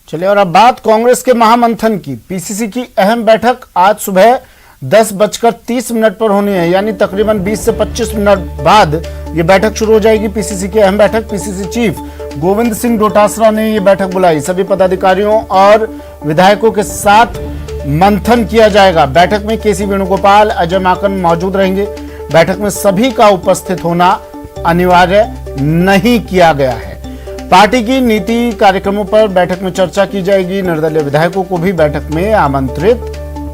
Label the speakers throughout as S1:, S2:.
S1: चलिए और अब बात कांग्रेस के महामंथन की। पीसीसी की अहम बैठक आज सुबह 10:30 पर होनी है, यानी तकरीबन 20 से 25 मिनट बाद ये बैठक शुरू हो जाएगी। पीसीसी की अहम बैठक पीसीसी चीफ गोविंद सिंह डोटासरा ने ये बैठक बुलाई। सभी पदाधिकारियों और विधायकों के साथ मंथन किया जाएगा। बैठक में केसी वेणुगोपाल, अजय माकन मौजूद रहेंगे। बैठक में सभी का उपस्थित होना अनिवार्य नहीं किया गया है। पार्टी की नीति कार्यक्रमों पर बैठक में चर्चा की जाएगी। निर्दलीय विधायकों को भी बैठक में आमंत्रित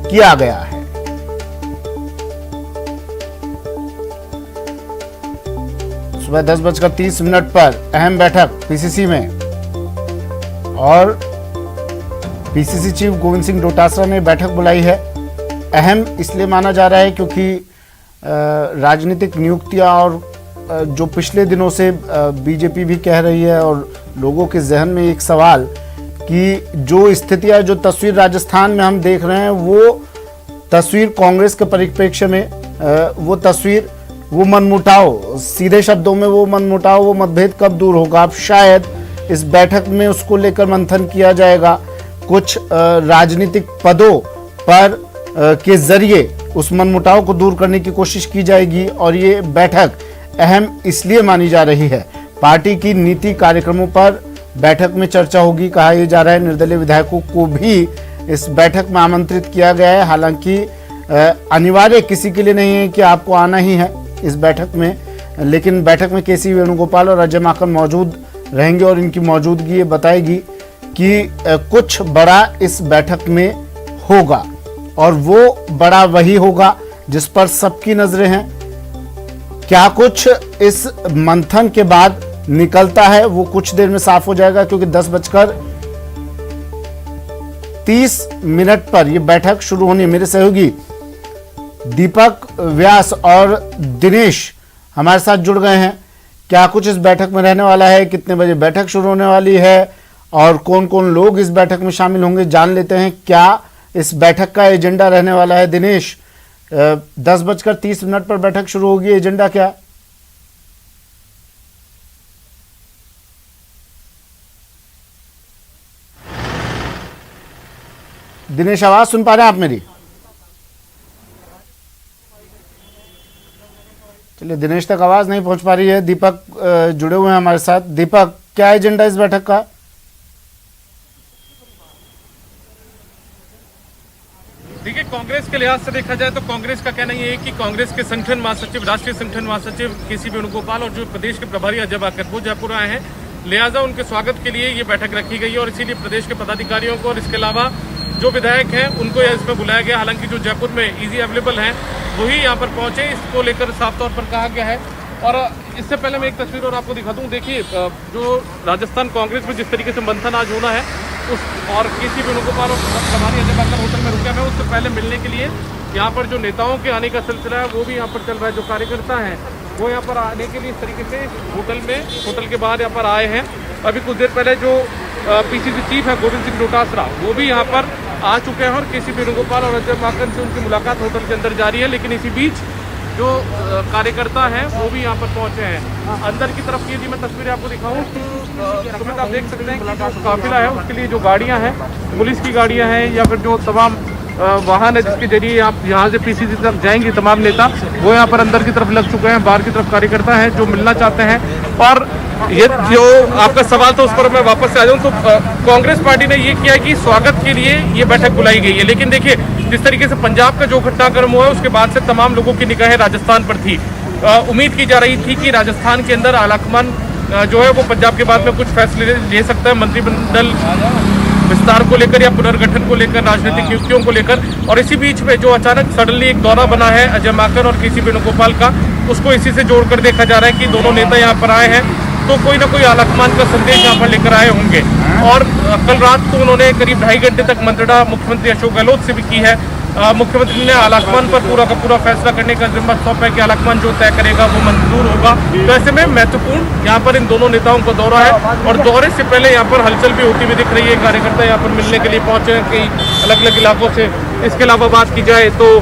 S1: किया गया है। सुबह 10:30 पर अहम बैठक पीसीसी में, और पीसीसी चीफ गोविंद सिंह डोटासरा ने बैठक बुलाई है। अहम इसलिए माना जा रहा है क्योंकि राजनीतिक नियुक्तियां और जो पिछले दिनों से बीजेपी भी कह रही है और लोगों के जहन में एक सवाल कि जो स्थितियां, जो तस्वीर राजस्थान में हम देख रहे हैं, वो तस्वीर कांग्रेस के परिप्रेक्ष्य में वो तस्वीर, वो मनमुटाव, सीधे शब्दों में वो मनमुटाव, वो मतभेद कब दूर होगा। अब शायद इस बैठक में उसको लेकर मंथन किया जाएगा। कुछ राजनीतिक पदों पर के जरिए उस मनमुटाव को दूर करने की कोशिश की जाएगी। और ये बैठक अहम इसलिए मानी जा रही है, पार्टी की नीति कार्यक्रमों पर बैठक में चर्चा होगी। कहा यह जा रहा है निर्दलीय विधायकों को भी इस बैठक में आमंत्रित किया गया है। हालांकि अनिवार्य किसी के लिए नहीं है कि आपको आना ही है इस बैठक में, लेकिन बैठक में केसी वेणुगोपाल और अजय माकन मौजूद रहेंगे और इनकी मौजूदगी ये बताएगी कि कुछ बड़ा इस बैठक में होगा, और वो बड़ा वही होगा जिस पर सबकी नजरें हैं। क्या कुछ इस मंथन के बाद निकलता है वो कुछ देर में साफ हो जाएगा, क्योंकि 10:30 पर यह बैठक शुरू होनी है। मेरे सहयोगी दीपक व्यास और दिनेश हमारे साथ जुड़ गए हैं। क्या कुछ इस बैठक में रहने वाला है, कितने बजे बैठक शुरू होने वाली है और कौन कौन लोग इस बैठक में शामिल होंगे, जान लेते हैं क्या इस बैठक का एजेंडा रहने वाला है। दिनेश, 10:30 पर बैठक शुरू होगी, एजेंडा क्या? दिनेश, आवाज सुन पा रहे हैं आप मेरी? चलिए, दिनेश तक आवाज नहीं पहुंच पा रही है। दीपक जुड़े हुए हैं हमारे साथ। दीपक, क्या एजेंडा इस बैठक का?
S2: देखिए, कांग्रेस के लिहाज से देखा जाए तो कांग्रेस का कहना यह है कि कांग्रेस के संगठन महासचिव, राष्ट्रीय संगठन महासचिव केसी वेणुगोपाल और जो प्रदेश के प्रभारी अजय माकन वो जयपुर आए हैं, लिहाजा उनके स्वागत के लिए ये बैठक रखी गई है और इसीलिए प्रदेश के पदाधिकारियों को और इसके अलावा जो विधायक हैं उनको इसमें बुलाया गया। हालांकि जो जयपुर में इजी अवेलेबल हैं वही यहाँ पर पहुंचे, इसको लेकर साफ तौर पर कहा गया है। और इससे पहले मैं एक तस्वीर और आपको दिखा दूं। देखिए, जो राजस्थान कांग्रेस में जिस तरीके से मंथन आज होना है उस, और केसी वेणुगोपाल और प्रभारी अजय माकन होटल में रुके हैं, उससे पहले मिलने के लिए यहाँ पर जो नेताओं के आने का सिलसिला है वो भी यहाँ पर चल रहा है। जो कार्यकर्ता हैं वो यहाँ पर आने के लिए इस तरीके से होटल के बाहर यहाँ पर आए हैं। अभी कुछ देर पहले जो पीसीसी चीफ है गोविंद सिंह डोटासरा वो भी यहाँ पर आ चुके हैं और केसी वेणुगोपाल और अजय माकन से उनकी मुलाकात होटल के अंदर जारी है। लेकिन इसी बीच जो कार्यकर्ता हैं वो भी यहाँ पर पहुंचे हैं। अंदर की तरफ की यदि मैं तस्वीरें आपको दिखाऊं तो आप देख सकते हैं कि जो काफिला है उसके लिए जो गाड़ियाँ हैं, पुलिस की गाड़ियाँ हैं या फिर जो तमाम वाहन है जिसके जरिए आप यहाँ से पीसीसी तक जाएंगे तमाम नेता, वो यहाँ पर अंदर की तरफ लग चुके हैं। बाहर की तरफ कार्यकर्ता हैं जो मिलना चाहते हैं। और ये जो आपका सवाल था उस पर मैं वापस से आ जाऊँ तो कांग्रेस पार्टी ने ये किया कि स्वागत के लिए ये बैठक बुलाई गई है। लेकिन देखिए, जिस तरीके से पंजाब का जो घटनाक्रम हुआ है उसके बाद से तमाम लोगों की निगाहें राजस्थान पर थी। उम्मीद की जा रही थी कि राजस्थान के अंदर आलाकमान जो है वो पंजाब के बाद में कुछ फैसले ले सकता है, मंत्रिमंडल विस्तार को लेकर या पुनर्गठन को लेकर, राजनीतिक नियुक्तियों को लेकर। और इसी बीच में जो अचानक सडनली एक दौरा बना है अजय माकन और केसी वेणुगोपाल का, उसको इसी से जोड़कर देखा जा रहा है कि दोनों नेता यहाँ पर आए हैं तो कोई ना कोई आलाकमान का संदेश यहाँ पर लेकर आए होंगे। और कल रात को उन्होंने करीब 2.5 घंटे तक मंत्रणा मुख्यमंत्री अशोक गहलोत से भी की है। मुख्यमंत्री ने आलाकमान पर पूरा का पूरा फैसला करने का जिम्मा सौंपा है कि आलाकमान जो तय करेगा वो मंजूर होगा। तो ऐसे में महत्वपूर्ण यहाँ पर इन दोनों नेताओं का दौरा है और दौरे से पहले यहाँ पर हलचल भी होती हुई दिख रही है। कार्यकर्ता यहाँ पर मिलने के लिए पहुंचे हैं कई अलग अलग इलाकों से। इसके अलावा बात की जाए तो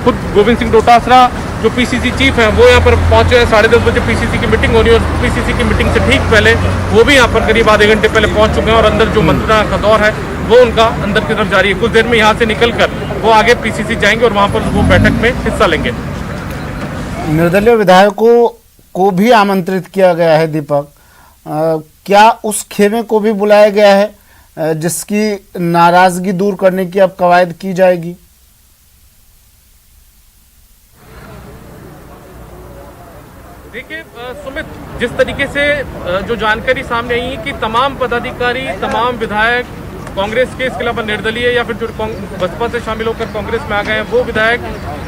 S2: खुद गोविंद सिंह डोटासरा जो पीसीसी चीफ हैं वो यहाँ पर पहुंचे हैं। 10:30 बजे पीसीसी की मीटिंग होनी है और पीसीसी की मीटिंग से ठीक पहले वो भी यहाँ पर करीब आधे घंटे पहले पहुंच चुके हैं और अंदर जो मंत्रणा का दौर है वो उनका अंदर की तरफ जारी है। कुछ देर में यहाँ से निकलकर वो आगे पीसीसी जाएंगे और वहाँ पर वो बैठक में हिस्सा लेंगे।
S1: निर्दलीय विधायकों को भी आमंत्रित किया गया है दीपक, क्या उस खेमे को भी बुलाया गया है जिसकी नाराजगी दूर करने की अब कवायद की जाएगी?
S2: देखिए सुमित, जिस तरीके से जो जानकारी सामने आई है कि तमाम पदाधिकारी, तमाम विधायक कांग्रेस के, इसके अलावा निर्दलीय या फिर जो बसपा से शामिल होकर कांग्रेस में आ गए हैं वो विधायक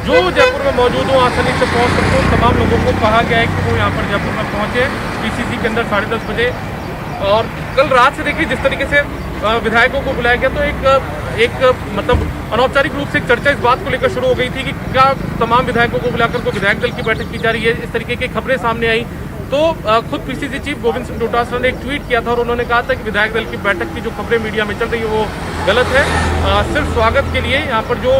S2: जो जयपुर में मौजूद हो, आसानी से पहुंच सकते हो, तमाम लोगों को कहा गया है कि वो यहाँ पर जयपुर में पहुंचे पीसीसी के अंदर 10:30 बजे। और कल रात से देखिए जिस तरीके से विधायकों को बुलाया गया तो एक मतलब अनौपचारिक रूप से एक चर्चा इस बात को लेकर शुरू हो गई थी कि क्या तमाम विधायकों को बुलाकर कोई विधायक दल की बैठक की जा रही है, इस तरीके की खबरें सामने आई। तो खुद पीसीसी चीफ गोविंद सिंह डोटासरा ने एक ट्वीट किया था और उन्होंने कहा था कि विधायक दल की बैठक की जो खबरें मीडिया में चल रही है वो गलत है। सिर्फ स्वागत के लिए यहाँ पर जो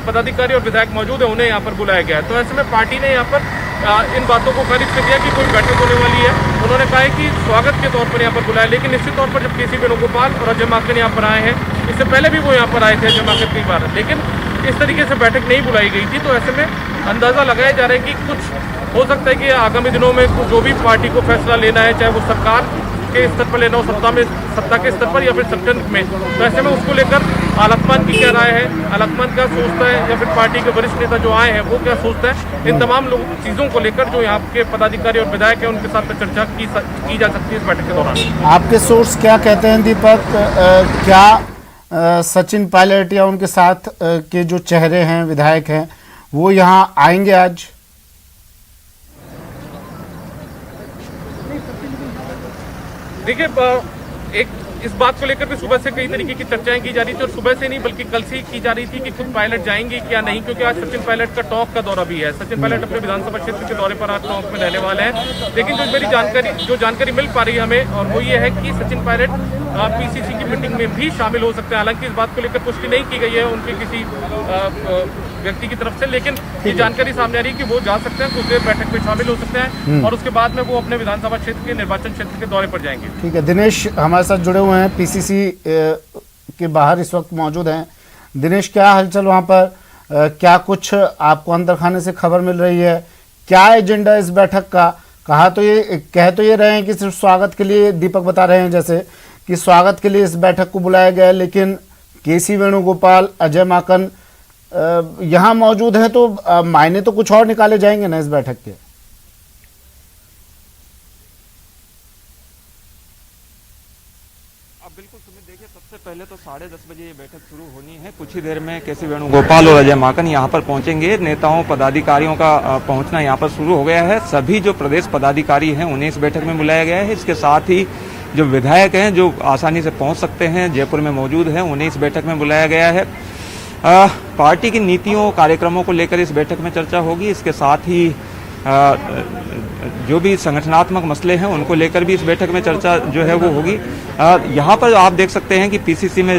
S2: पदाधिकारी और विधायक मौजूद है उन्हें यहाँ पर बुलाया गया है। तो ऐसे में पार्टी ने यहाँ पर इन बातों को खारिज कर दिया कि कोई बैठक होने वाली है। उन्होंने कहा है कि स्वागत के तौर पर यहाँ पर बुलाया, लेकिन निश्चित तौर पर जब केसी वेणुगोपाल और अजय माकन यहाँ पर आए हैं, इससे पहले भी वो यहाँ पर आए थे अजय माकन कई बार, लेकिन इस तरीके से बैठक नहीं बुलाई गई थी। तो ऐसे में अंदाजा लगाया जा रहा है कि कुछ हो सकता है कि आगामी दिनों में जो भी पार्टी को फैसला लेना है, चाहे वो सरकार के स्तर पर लेना हो, सत्ता के स्तर पर या फिर संगठन में, तो ऐसे में उसको लेकर आलाकमान की क्या राय है, आलाकमान क्या सोचता है या फिर पार्टी के वरिष्ठ नेता जो आए हैं वो क्या सोचता है, इन तमाम चीज़ों को लेकर जो यहाँ के पदाधिकारी और विधायक हैं उनके साथ में चर्चा की जा सकती है इस बैठक के दौरान।
S1: आपके सोर्स क्या कहते हैं दीपक, क्या सचिन पायलट या उनके साथ के जो चेहरे हैं, विधायक हैं, वो यहाँ आएंगे आज?
S2: देखिए एक इस बात को लेकर के सुबह से कई तरीके की चर्चाएं की जा रही थी और सुबह से नहीं बल्कि कल से ही की जा रही थी कि खुद पायलट जाएंगे क्या नहीं, क्योंकि आज सचिन पायलट का टॉक का दौरा भी है। सचिन पायलट अपने विधानसभा क्षेत्र के दौरे पर आज टॉक में रहने वाले हैं। लेकिन जो जानकारी मिल पा रही है हमें और वो ये है कि सचिन पायलट पीसीसी की मीटिंग में भी शामिल हो सकते हैं। हालांकि इस बात को लेकर पुष्टि नहीं की गई है उनके किसी व्यक्ति की तरफ से, लेकिन ये जानकारी सामने आ रही है कि वो जा सकते हैं, कुछ देर बैठक में शामिल हो सकते हैं और उसके बाद में वो अपने विधानसभा क्षेत्र के निर्वाचन क्षेत्र के दौरे पर जाएंगे।
S1: ठीक है, दिनेश हमारे साथ जुड़े हुए हैं, पीसीसी के बाहर इस वक्त मौजूद हैं। दिनेश, क्या हलचल वहां पर, क्या कुछ आपको अंदर खाने से खबर मिल रही है, क्या एजेंडा इस बैठक का? कह तो ये रहे हैं कि सिर्फ स्वागत के लिए, दीपक बता रहे हैं जैसे कि स्वागत के लिए इस बैठक को बुलाया गया है, लेकिन केसी वेणुगोपाल, अजय माकन यहाँ मौजूद हैं, तो मायने तो कुछ और निकाले जाएंगे ना इस बैठक के?
S3: बिल्कुल सुमित, देखिए सबसे पहले तो 10:30 बजे ये बैठक शुरू होनी है। कुछ ही देर में केसी वेणुगोपाल और अजय माकन यहाँ पर पहुंचेंगे। नेताओं पदाधिकारियों का पहुंचना यहाँ पर शुरू हो गया है। सभी जो प्रदेश पदाधिकारी हैं उन्हें इस बैठक में बुलाया गया है। इसके साथ ही जो विधायक हैं जो आसानी से पहुंच सकते हैं, जयपुर में मौजूद हैं, उन्हें इस बैठक में बुलाया गया है। पार्टी की नीतियों कार्यक्रमों को लेकर इस बैठक में चर्चा होगी। इसके साथ ही जो भी संगठनात्मक मसले हैं उनको लेकर भी इस बैठक में चर्चा जो है वो होगी। यहाँ पर आप देख सकते हैं कि पीसीसी में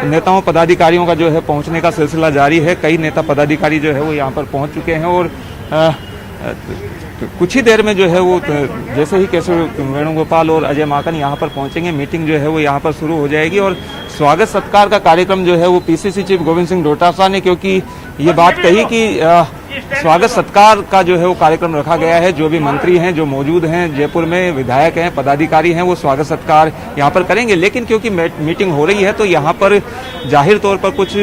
S3: नेताओं पदाधिकारियों का जो है पहुंचने का सिलसिला जारी है। कई नेता पदाधिकारी जो है वो यहाँ पर पहुंच चुके हैं और कुछ ही देर में जो है वो जैसे ही केसी वेणुगोपाल और अजय माकन यहाँ पर पहुंचेंगे, मीटिंग जो है वो यहाँ पर शुरू हो जाएगी और स्वागत सत्कार का कार्यक्रम जो है वो पीसीसी चीफ गोविंद सिंह डोटासरा ने, क्योंकि ये बात कही कि स्वागत सत्कार का जो है वो कार्यक्रम रखा गया है। जो भी मंत्री हैं जो मौजूद हैं जयपुर में, विधायक हैं, पदाधिकारी हैं, वो स्वागत सत्कार यहाँ पर करेंगे। लेकिन क्योंकि मीटिंग हो रही है तो यहाँ पर जाहिर तौर पर कुछ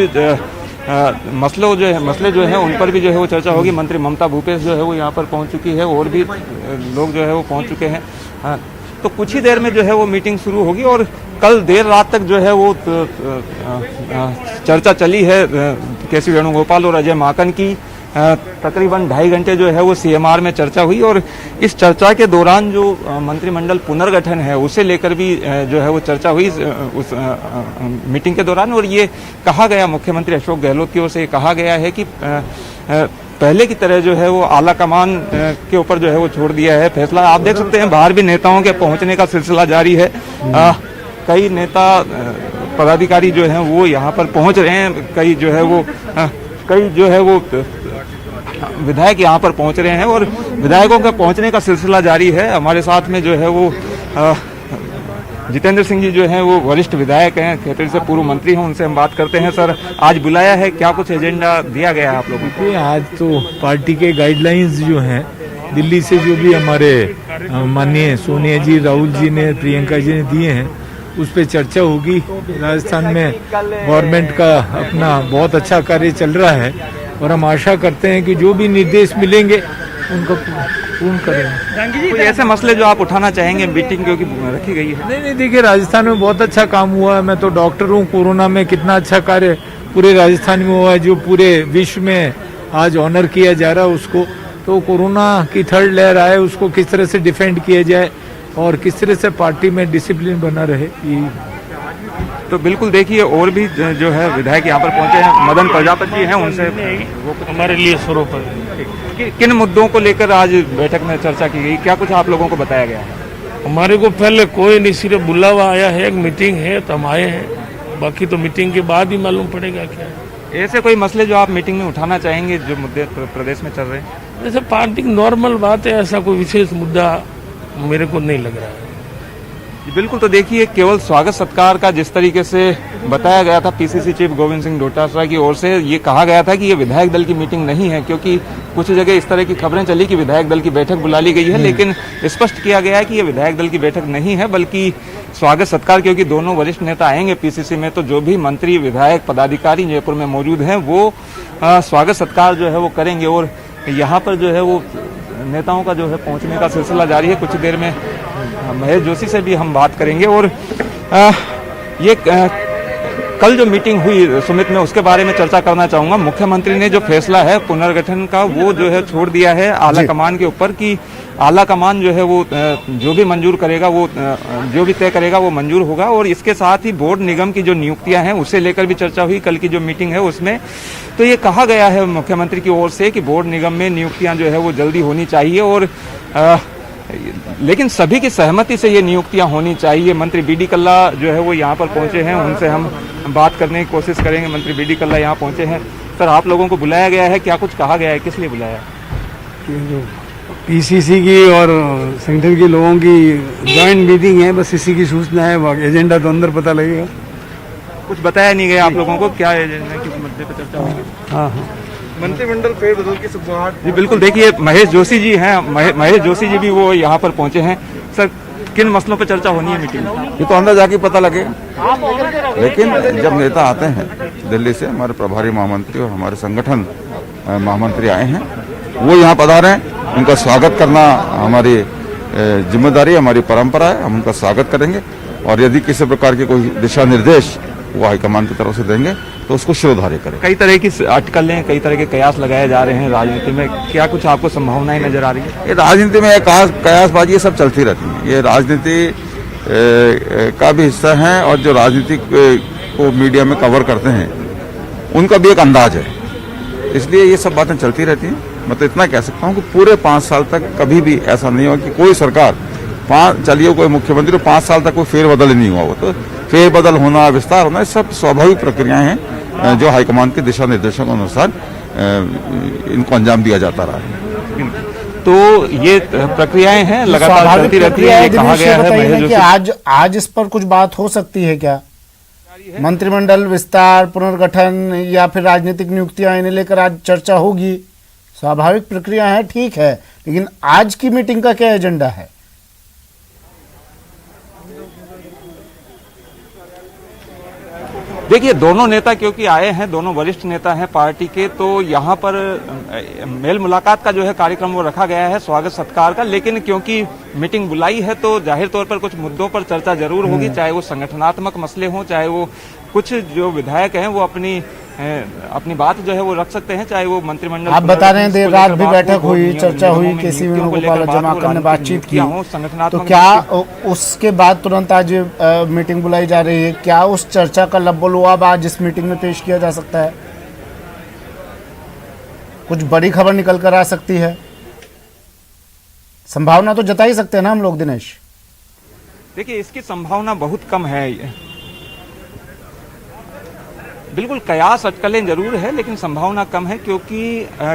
S3: मसले जो है उन पर भी जो है वो चर्चा होगी। मंत्री ममता भूपेश जो है वो यहाँ पर पहुँच चुकी है और भी लोग जो है वो पहुँच चुके हैं। तो कुछ ही देर में जो है वो मीटिंग शुरू होगी और कल देर रात तक जो है वो चर्चा चली है केसी वेणुगोपाल और अजय माकन की। तकरीबन 2.5 घंटे जो है वो सीएमआर में चर्चा हुई और इस चर्चा के दौरान जो मंत्रिमंडल पुनर्गठन है उसे लेकर भी जो है वो चर्चा हुई उस मीटिंग के दौरान। और ये कहा गया, मुख्यमंत्री अशोक गहलोत की ओर से कहा गया है कि पहले की तरह जो है वो आला कमान के ऊपर जो है वो छोड़ दिया है फैसला। आप देख सकते हैं बाहर भी नेताओं के पहुंचने का सिलसिला जारी है। कई नेता पदाधिकारी जो हैं वो यहाँ पर पहुंच रहे हैं। कई जो है वो विधायक यहाँ पर पहुंच रहे हैं और विधायकों के पहुंचने का सिलसिला जारी है। हमारे साथ में जो है वो जितेंद्र सिंह जी जो हैं वो वरिष्ठ विधायक हैं, खेतड़ी से पूर्व मंत्री हैं, उनसे हम बात करते हैं। सर, आज बुलाया है, क्या कुछ एजेंडा दिया गया है आप लोगों को?
S4: आज तो पार्टी के गाइडलाइंस जो हैं दिल्ली से जो भी हमारे माननीय सोनिया जी, राहुल जी ने, प्रियंका जी ने दिए हैं, उस पर चर्चा होगी। राजस्थान में गवर्नमेंट का अपना बहुत अच्छा कार्य चल रहा है और हम आशा करते हैं कि जो भी निर्देश मिलेंगे उनको पूर्ण करेंगे।
S3: कोई ऐसे मसले जो आप उठाना चाहेंगे, मीटिंग क्योंकि रखी गई है?
S4: नहीं, देखिए, राजस्थान में बहुत अच्छा काम हुआ है। मैं तो डॉक्टर हूँ। कोरोना में कितना अच्छा कार्य पूरे राजस्थान में हुआ है, जो पूरे विश्व में आज ऑनर किया जा रहा है उसको। तो कोरोना की थर्ड लहर आए, उसको किस तरह से डिफेंड किया जाए और किस तरह से पार्टी में डिसिप्लिन बना रहे, ये
S3: तो बिल्कुल देखिए, और भी जो है विधायक यहाँ पर पहुंचे हैं। मदन प्रजापति जी हैं, उनसे
S5: हमारे लिए स्वरूप है।
S3: किन मुद्दों को लेकर आज बैठक में चर्चा की गई, क्या कुछ आप लोगों को बताया गया है?
S5: हमारे को पहले कोई नहीं, सिर्फ बुलावा आया है, एक मीटिंग है तो हम आए हैं, बाकी तो मीटिंग के बाद ही मालूम पड़ेगा क्या है।
S3: ऐसे कोई मसले जो आप मीटिंग में उठाना चाहेंगे, जो मुद्दे प्रदेश में चल रहे हैं?
S5: जैसे पार्टी की नॉर्मल बात है, ऐसा कोई विशेष मुद्दा मेरे को नहीं लग रहा है।
S3: बिल्कुल, तो देखिए, केवल स्वागत सत्कार का जिस तरीके से बताया गया था पीसीसी चीफ गोविंद सिंह डोटासरा की ओर से, ये कहा गया था कि ये विधायक दल की मीटिंग नहीं है, क्योंकि कुछ जगह इस तरह की खबरें चली कि विधायक दल की बैठक बुला ली गई है, लेकिन स्पष्ट किया गया है कि ये विधायक दल की बैठक नहीं है, बल्कि स्वागत सत्कार, क्योंकि दोनों वरिष्ठ नेता आएंगे पीसीसी में, तो जो भी मंत्री, विधायक, पदाधिकारी जयपुर में मौजूद हैं वो स्वागत सत्कार जो है वो करेंगे। और यहाँ पर जो है वो नेताओं का जो है पहुंचने का सिलसिला जारी है। कुछ देर में महेश जोशी से भी हम बात करेंगे। और कल जो मीटिंग हुई सुमित में, उसके बारे में चर्चा करना चाहूंगा। मुख्यमंत्री ने जो फैसला है पुनर्गठन का, वो जो है छोड़ दिया है आला कमान के ऊपर, कि आला कमान जो है वो जो भी मंजूर करेगा, वो जो भी तय करेगा वो मंजूर होगा। और इसके साथ ही बोर्ड निगम की जो नियुक्तियां हैं उसे लेकर भी चर्चा हुई कल की जो मीटिंग है उसमें। तो ये कहा गया है मुख्यमंत्री की ओर से कि बोर्ड निगम में नियुक्तियां जो है वो जल्दी होनी चाहिए, और लेकिन सभी की सहमति से ये नियुक्तियां होनी चाहिए। मंत्री बीडी कल्ला जो है वो यहाँ पर पहुंचे हैं, उनसे हम बात करने की कोशिश करेंगे। मंत्री बीडी कल्ला यहाँ पहुंचे हैं। सर, आप लोगों को बुलाया गया है, क्या कुछ कहा गया है, किस लिए बुलाया?
S6: पीसीसी की और संगठन के लोगों की जॉइंट मीटिंग है, बस इसी की सूचना है, एजेंडा तो अंदर पता लगेगा।
S3: कुछ बताया नहीं गया आप लोगों को, क्या एजेंडा, किस मुद्दे पर चर्चा होगी?
S6: हाँ,
S7: मंत्रिमंडल फेरबदल की सुगबुगाहट।
S3: जी बिल्कुल, देखिए महेश जोशी जी हैं, महेश जोशी जी भी वो यहाँ पर पहुंचे हैं। सर, किन मसलों पर चर्चा होनी है मीटिंग में?
S7: ये तो अंदर जाके पता लगेगा, लेकिन जब नेता आते हैं दिल्ली से, हमारे प्रभारी महामंत्री और हमारे संगठन महामंत्री आए हैं, वो यहाँ पधारे हैं, उनका स्वागत करना हमारी जिम्मेदारी, हमारी परंपरा है। हम उनका स्वागत करेंगे और यदि किसी प्रकार के कोई दिशा निर्देश वो हाईकमान की तरफ से देंगे तो उसको शिरोधार्य करें।
S3: कई तरह की अटकलें, कई तरह के कयास लगाए जा रहे हैं राजनीति में, क्या कुछ आपको संभावनाएं नजर आ रही है?
S7: ये राजनीति में कयासबाजी ये सब चलती रहती है, ये राजनीति का भी हिस्सा है, और जो राजनीति को मीडिया में कवर करते हैं उनका भी एक अंदाज है, इसलिए ये सब बातें चलती रहती हैं। मैं तो इतना कह सकता हूँ कि पूरे 5 साल तक कभी भी ऐसा नहीं हुआ कि कोई सरकार चलिए कोई मुख्यमंत्री 5 साल तक कोई फेरबदल ही नहीं हुआ। वो तो फेरबदल होना, विस्तार होना, ये सब स्वाभाविक प्रक्रियाएं हैं जो हाईकमान के दिशा निर्देशों के अनुसार इनको अंजाम दिया जाता रहा है।
S3: तो ये प्रक्रियाएं हैं, लगातार चलती रहती है। ये कहा गया है
S1: कि आज इस पर कुछ बात हो सकती है क्या? मंत्रिमंडल विस्तार, पुनर्गठन या फिर राजनीतिक नियुक्तियां, इन्हें लेकर आज चर्चा होगी। स्वाभाविक प्रक्रिया है, ठीक है, लेकिन आज की मीटिंग का क्या एजेंडा है?
S3: देखिए, दोनों नेता क्योंकि आए हैं, दोनों वरिष्ठ नेता हैं पार्टी के, तो यहाँ पर मेल मुलाकात का जो है कार्यक्रम वो रखा गया है, स्वागत सत्कार का। लेकिन क्योंकि मीटिंग बुलाई है तो जाहिर तौर पर कुछ मुद्दों पर चर्चा जरूर होगी, चाहे वो संगठनात्मक मसले हों, चाहे वो कुछ जो विधायक हैं वो अपनी बात जो है वो रख सकते हैं, चाहे वो मंत्रिमंडल।
S1: आप बता रहे हैं देर रात भी बैठक हुई, चर्चा हुई, केसी वेणुगोपाल जमाकर ने बातचीत की, तो क्या उसके बाद तुरंत आज मीटिंग बुलाई जा रही है? क्या उस चर्चा का लबोलुआब आज इस मीटिंग में पेश किया जा सकता है? कुछ बड़ी खबर निकल कर आ सकती है, संभावना तो जता ही सकते हैं ना हम लोग दिनेश?
S3: देखिए, इसकी संभावना बहुत कम है। बिल्कुल कयास अटकलें जरूर है, लेकिन संभावना कम है, क्योंकि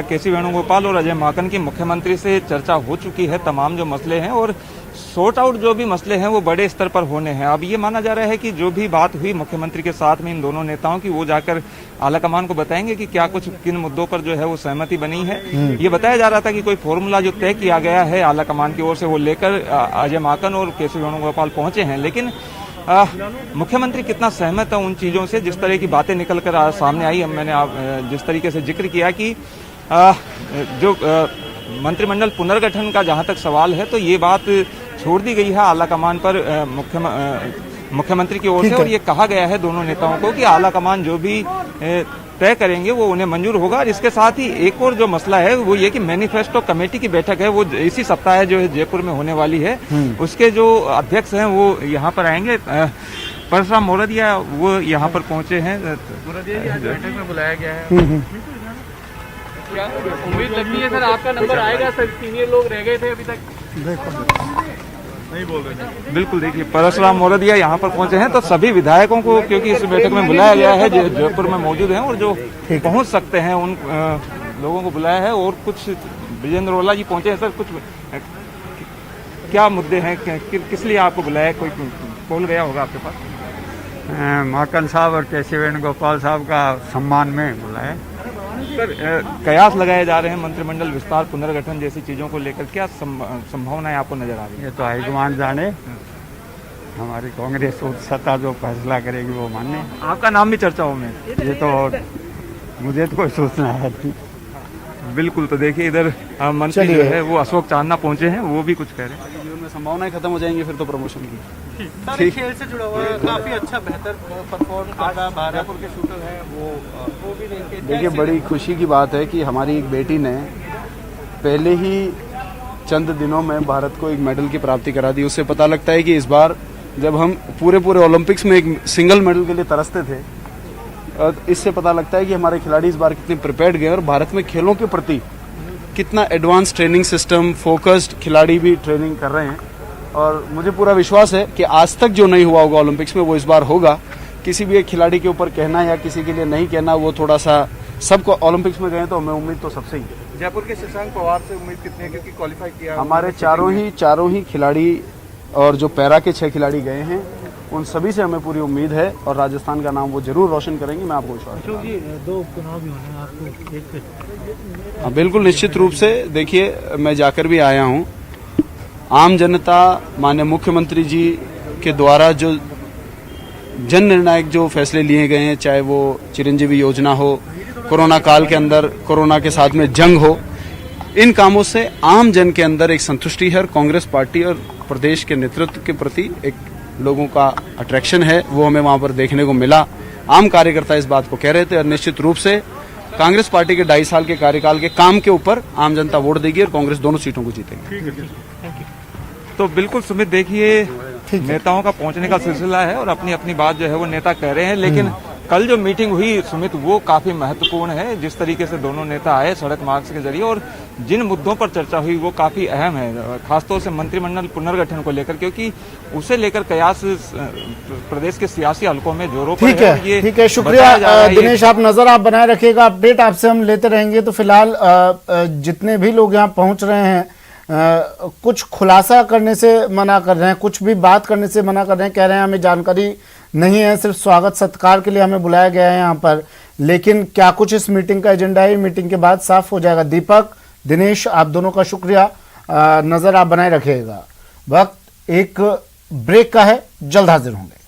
S3: केसी वेणुगोपाल और अजय माकन की मुख्यमंत्री से चर्चा हो चुकी है तमाम जो मसले हैं, और सॉर्ट आउट जो भी मसले हैं वो बड़े स्तर पर होने हैं। अब ये माना जा रहा है कि जो भी बात हुई मुख्यमंत्री के साथ में इन दोनों नेताओं की, वो जाकर आलाकमान को बताएंगे कि क्या कुछ किन मुद्दों पर जो है वो सहमति बनी है। ये बताया जा रहा था कि कोई फॉर्मूला जो तय किया गया है आलाकमान की ओर से, वो लेकर अजय माकन और केसी वेणुगोपाल पहुंचे हैं, लेकिन मुख्यमंत्री कितना सहमत है उन चीजों से, जिस तरह की बातें निकलकर सामने आई। मैंने जिस तरीके से जिक्र किया कि जो मंत्रिमंडल पुनर्गठन का जहां तक सवाल है, तो ये बात छोड़ दी गई है आलाकमान पर मुख्यमंत्री की ओर से, और ये कहा गया है दोनों नेताओं को कि आलाकमान जो भी तय करेंगे वो उन्हें मंजूर होगा। और इसके साथ ही एक और जो मसला है वो ये कि मैनिफेस्टो कमेटी की बैठक है, वो इसी सप्ताह जो है जयपुर में होने वाली है। उसके जो अध्यक्ष हैं वो यहाँ पर आएंगे। परशुराम मोरदिया वो यहाँ पर पहुंचे हैं।
S2: बैठक में बुलाया गया है, क्या उम्मीद लगती है सर आपका नंबर आएगा? सर सीनियर लोग रह गए थे अभी तक, नहीं बोल रहे।
S3: बिल्कुल, देखिए परशुराम मोरदिया यहाँ पर पहुंचे हैं, तो सभी विधायकों को क्योंकि इस बैठक में बुलाया गया है, जयपुर में मौजूद हैं और जो पहुंच सकते हैं उन लोगों को बुलाया है। और कुछ विजेंद्र रोला जी पहुंचे हैं। सर, कुछ क्या मुद्दे हैं, किस लिए आपको बुलाया है? कोई कॉल गया होगा आपके पास?
S6: माकन साहब और केसी वेणुगोपाल साहब का सम्मान में बुलाया।
S3: सर, कयास लगाए जा रहे हैं मंत्रिमंडल विस्तार, पुनर्गठन जैसी चीजों को लेकर, क्या संभावनाएं आपको नजर आ रही है?
S6: ये तो हाईकमान जाने, हमारी कांग्रेस सत्ता जो फैसला करेगी वो माने।
S3: आपका नाम भी चर्चाओं में?
S6: ये तो मुझे तो कोई सोचना है।
S3: बिल्कुल, तो देखिए इधर मंत्री जो है वो अशोक चांदना पहुंचे हैं, वो भी कुछ कह रहे हैं।
S8: जीवन में संभावनाएं खत्म हो जाएंगी फिर तो प्रमोशन की। सर, खेल से जुड़ा हुआ काफी अच्छा बेहतर परफॉर्म कर रहा भागलपुर के शूटर है वो भी नहीं। देखिए, बड़ी खुशी की बात है कि हमारी एक बेटी ने पहले ही चंद दिनों में भारत को एक मेडल की प्राप्ति करा दी। उससे पता लगता है कि इस बार जब हम पूरे ओलंपिक्स में एक सिंगल मेडल के लिए तरसते थे, इससे पता लगता है कि हमारे खिलाड़ी इस बार कितने प्रिपेयर्ड गए और भारत में खेलों के प्रति कितना एडवांस ट्रेनिंग सिस्टम, फोकस्ड खिलाड़ी भी ट्रेनिंग कर रहे हैं। और मुझे पूरा विश्वास है कि आज तक जो नहीं हुआ होगा ओलंपिक्स में वो इस बार होगा। किसी भी एक खिलाड़ी के ऊपर कहना या किसी के लिए नहीं कहना, वो थोड़ा सा सबको ओलंपिक्स में गए तो हमें उम्मीद तो सबसे ही है। जयपुर के शशांक पवार से उम्मीद कितनी है, क्योंकि क्वालिफाई किया?
S6: हमारे चारों ही खिलाड़ी और जो पैरा के 6 खिलाड़ी गए हैं, उन सभी से हमें पूरी उम्मीद है और राजस्थान का नाम वो जरूर रोशन करेंगे। मैं आपको विश्वास करता हूं।
S4: 2 उपचुनाव भी होने हैं आपको एक।
S6: हाँ, बिल्कुल, निश्चित रूप से। देखिए, मैं जाकर भी आया हूँ। आम जनता माननीय मुख्यमंत्री जी के द्वारा जो जन निर्णायक जो फैसले लिए गए हैं, चाहे वो चिरंजीवी योजना हो, कोरोना काल के अंदर कोरोना के साथ में जंग हो, इन कामों से आम जन के अंदर एक संतुष्टि है और कांग्रेस पार्टी और प्रदेश के नेतृत्व के प्रति एक लोगों का अट्रैक्शन है, वो हमें वहां पर देखने को मिला। आम कार्यकर्ता इस बात को कह रहे थे और निश्चित रूप से कांग्रेस पार्टी के 2.5 साल के कार्यकाल के काम के ऊपर आम जनता वोट देगी और कांग्रेस दोनों सीटों को जीतेगी।
S3: तो बिल्कुल सुमित, देखिए नेताओं का पहुंचने का सिलसिला है और अपनी अपनी बात जो है वो नेता कह रहे हैं, लेकिन कल जो मीटिंग हुई सुमित, वो काफी महत्वपूर्ण है। जिस तरीके से दोनों नेता आए सड़क मार्ग के जरिए और जिन मुद्दों पर चर्चा हुई वो काफी अहम है, खासतौर से मंत्रिमंडल पुनर्गठन को लेकर, क्योंकि उसे लेकर कयास प्रदेश के सियासी हलकों में जोरों पर है।
S1: ठीक है, शुक्रिया दिनेश, आप नजर आप बनाए रखिएगा, अपडेट आपसे हम लेते रहेंगे। तो फिलहाल जितने भी लोग यहाँ पहुंच रहे हैं, कुछ खुलासा करने से मना कर रहे हैं, कुछ भी बात करने से मना कर रहे हैं, कह रहे हैं हमें जानकारी नहीं है, सिर्फ स्वागत सत्कार के लिए हमें बुलाया गया है यहाँ पर। लेकिन क्या कुछ इस मीटिंग का एजेंडा है, मीटिंग के बाद साफ हो जाएगा। दीपक, दिनेश, आप दोनों का शुक्रिया, नजर आप बनाए रखिएगा। वक्त एक ब्रेक का है, जल्द हाजिर होंगे।